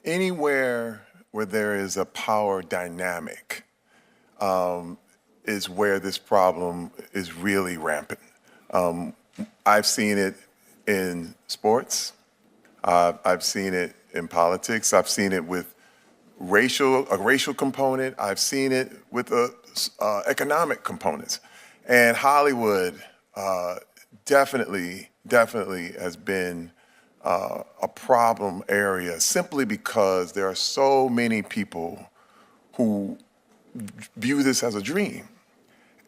Anywhere where there is a power dynamic is where this problem is really rampant. Um, I've seen it in sports. I've seen it in politics. I've seen it with a racial component. I've seen it with economic components. And Hollywood definitely has been a problem area simply because there are so many people who view this as a dream.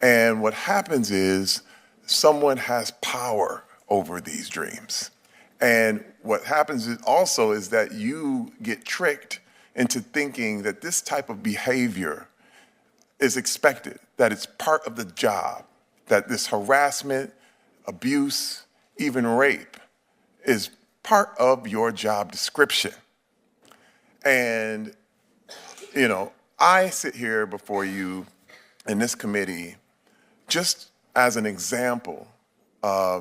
And what happens is someone has power over these dreams. And what happens also is that you get tricked into thinking that this type of behavior is expected, that it's part of the job, that this harassment, abuse, even rape is part of your job description. And, I sit here before you in this committee just as an example,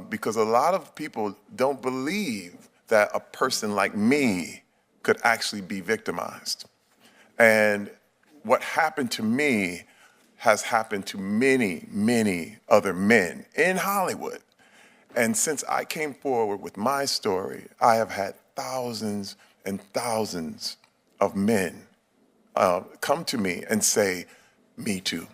because a lot of people don't believe that a person like me could actually be victimized. And what happened to me has happened to many other men in Hollywood. And since I came forward with my story, I have had thousands and thousands of men come to me and say, me too.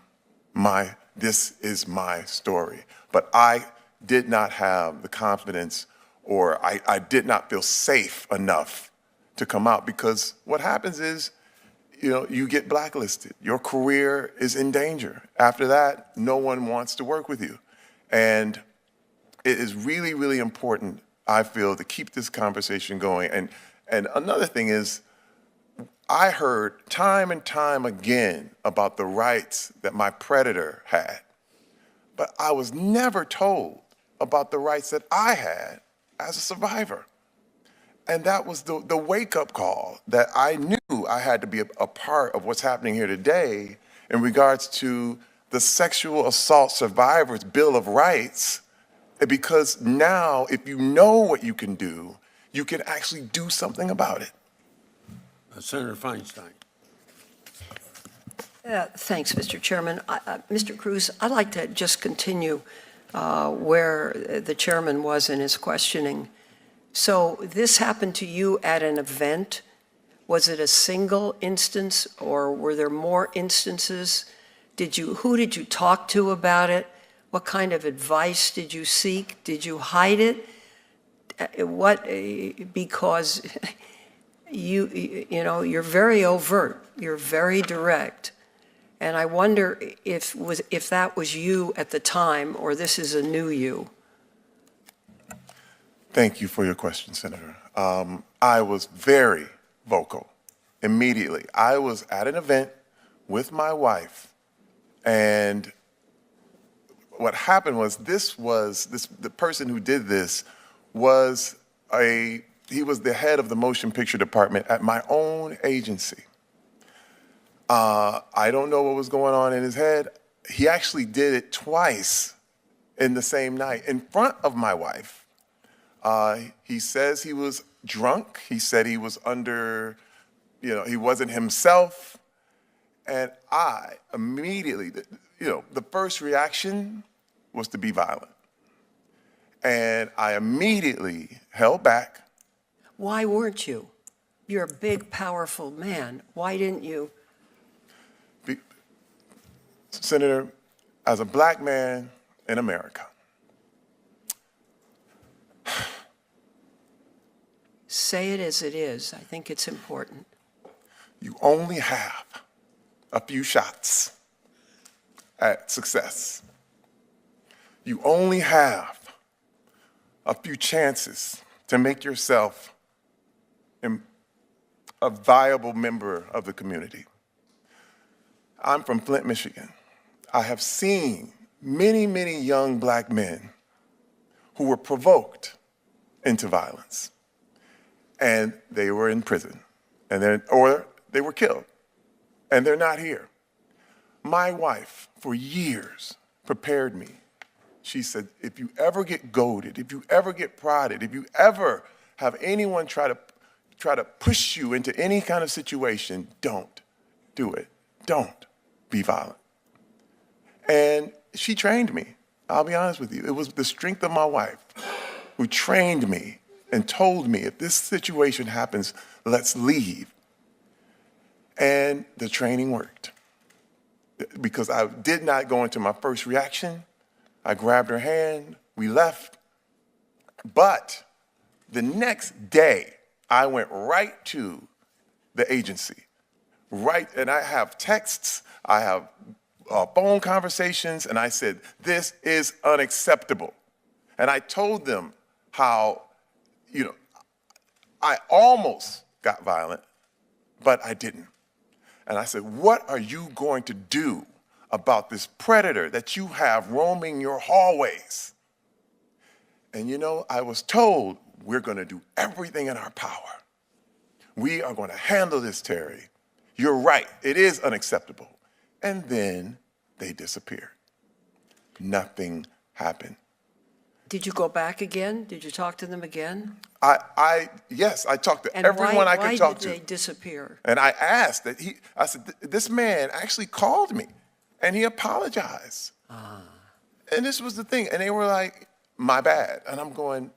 This is my story. But I did not have the confidence, or I did not feel safe enough to come out, because what happens is, you get blacklisted. Your career is in danger. After that, no one wants to work with you. And it is really important, I feel, to keep this conversation going. And another thing is, I heard time and time again about the rights that my predator had, but I was never told about the rights that I had as a survivor. And that was the wake-up call that I knew I had to be a part of what's happening here today in regards to the Sexual Assault Survivors Bill of Rights, because now, if you know what you can do, you can actually do something about it. Senator Feinstein. Thanks, Mr. Chairman. Mr. Cruz, I'd like to just continue where the chairman was in his questioning. So this happened to you at an event. Was it a single instance, or were there more instances? Who did you talk to about it? What kind of advice did you seek? Did you hide it? Because you're very overt, you're very direct. And I wonder if that was you at the time, or this is a new you. Thank you for your question, Senator. I was very vocal immediately. I was at an event with my wife, and what happened was the person who did this was he was the head of the motion picture department at my own agency. I don't know what was going on in his head. He actually did it twice in the same night in front of my wife. He says he was drunk. He said he was he wasn't himself. And I immediately, the first reaction was to be violent. And I immediately held back. Why weren't you? You're a big, powerful man. Why didn't you? Senator, as a black man in America, say it as it is. I think it's important. You only have a few shots at success. You only have a few chances to make yourself a viable member of the community. I'm from Flint, Michigan. I have seen many young black men who were provoked into violence, and they were in prison, or they were killed, and they're not here. My wife, for years, prepared me. She said, if you ever get goaded, if you ever get prodded, if you ever have anyone try to try to push you into any kind of situation, don't do it. Don't be violent. And she trained me. I'll be honest with you. It was the strength of my wife who trained me and told me, if this situation happens, let's leave. And the training worked. Because I did not go into my first reaction. I grabbed her hand, we left. But the next day, I went right to the agency. Right, and I have texts, I have phone conversations, and I said, this is unacceptable. And I told them how, I almost got violent, but I didn't. And I said, what are you going to do about this predator that you have roaming your hallways? And I was told, we're going to do everything in our power. We are going to handle this, Terry. You're right, it is unacceptable. And then they disappeared. Nothing happened. Did you go back again? Did you talk to them again? Yes, I talked to And everyone I could talk to. Why did they disappear? And I asked I said, this man actually called me and he apologized. And this was the thing. And they were like, my bad. And I'm going,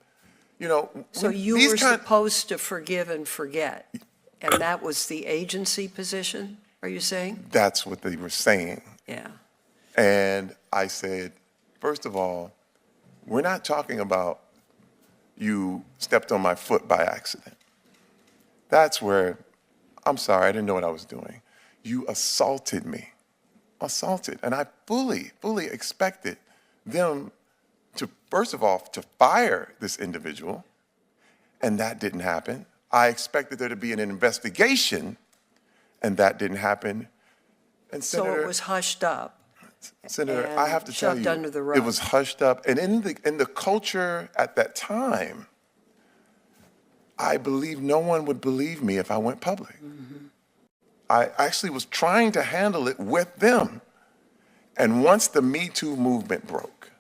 So you were supposed to forgive and forget, and that was the agency position, are you saying? That's what they were saying. Yeah. And I said, first of all, we're not talking about you stepped on my foot by accident. That's where, I'm sorry, I didn't know what I was doing. You assaulted me. Assaulted. And I fully expected them to, first of all, to fire this individual, and that didn't happen. I expected there to be an investigation, and that didn't happen. And So it was hushed up. Senator, and I have to tell shoved you, under the rug. it was hushed up. And in the culture at that time, I believe no one would believe me if I went public. Mm-hmm. I actually was trying to handle it with them. And once the Me Too movement broke,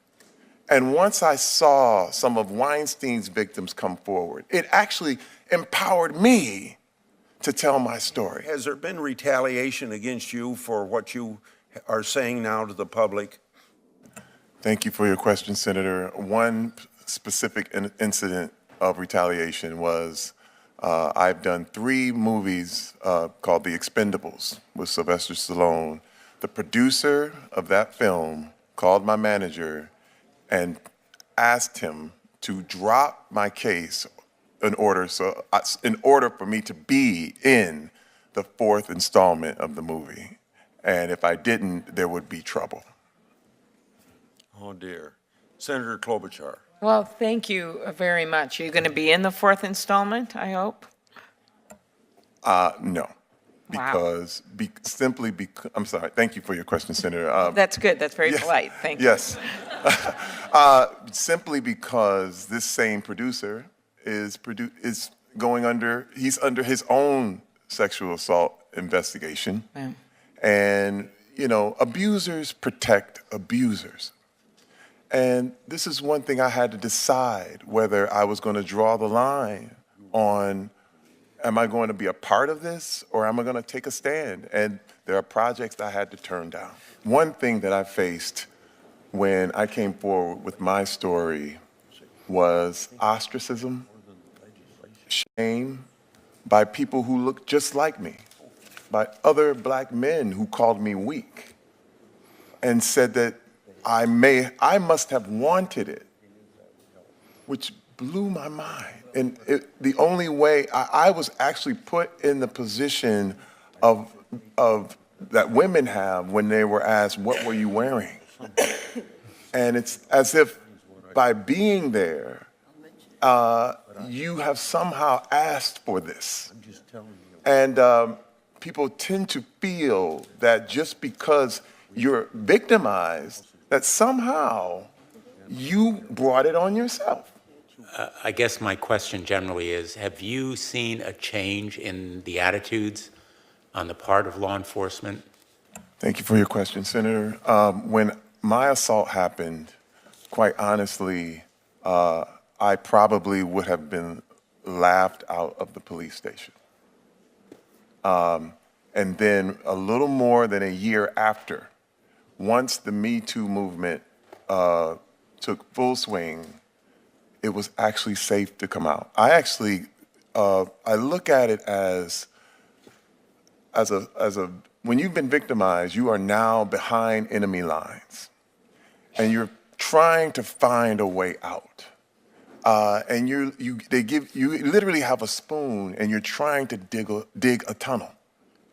and once I saw some of Weinstein's victims come forward, it actually empowered me to tell my story. Has there been retaliation against you for what you are saying now to the public? Thank you for your question, Senator. One specific incident of retaliation was I've done 3 movies called The Expendables with Sylvester Stallone. The producer of that film called my manager and asked him to drop my case in order for me to be in the 4th installment of the movie. And if I didn't, there would be trouble. Oh, dear. Senator Klobuchar. Well, thank you very much. You're going to be in the 4th installment, I hope? No. Wow. I'm sorry. Thank you for your question, Senator. That's good. That's very yes, polite. Thank you. Yes. Simply because this same producer is he's under his own sexual assault investigation. Yeah. And, abusers protect abusers. And this is one thing I had to decide whether I was going to draw the line on, am I going to be a part of this or am I going to take a stand? And there are projects I had to turn down. One thing that I faced when I came forward with my story was ostracism, shame by people who look just like me, by other black men who called me weak and said that I must have wanted it, which blew my mind. And the only way I was actually put in the position of that women have when they were asked, what were you wearing? And it's as if by being there, you have somehow asked for this. And people tend to feel that just because you're victimized, that somehow you brought it on yourself. I guess my question generally is, have you seen a change in the attitudes on the part of law enforcement? Thank you for your question, Senator. When my assault happened, quite honestly, I probably would have been laughed out of the police station. And then a little more than a year after, once the Me Too movement took full swing, it was actually safe to come out. I actually, I look at it as when you've been victimized, you are now behind enemy lines, and you're trying to find a way out. And you literally have a spoon, and you're trying to dig a tunnel,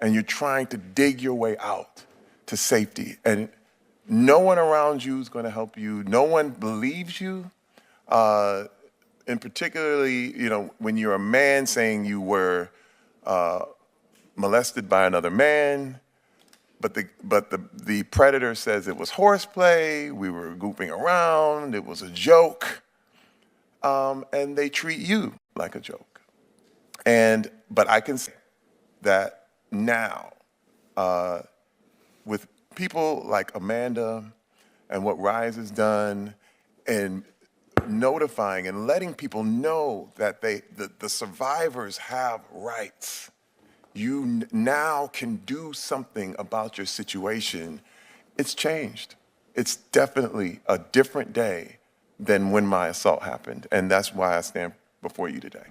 and you're trying to dig your way out to safety. And no one around you is going to help you. No one believes you. And particularly, when you're a man saying you were molested by another man, but the predator says it was horseplay, we were goofing around, it was a joke, and they treat you like a joke. But I can say that now, with people like Amanda and what Rise has done, and notifying and letting people know that the survivors have rights. You now can do something about your situation. It's changed. It's definitely a different day than when my assault happened, and that's why I stand before you today.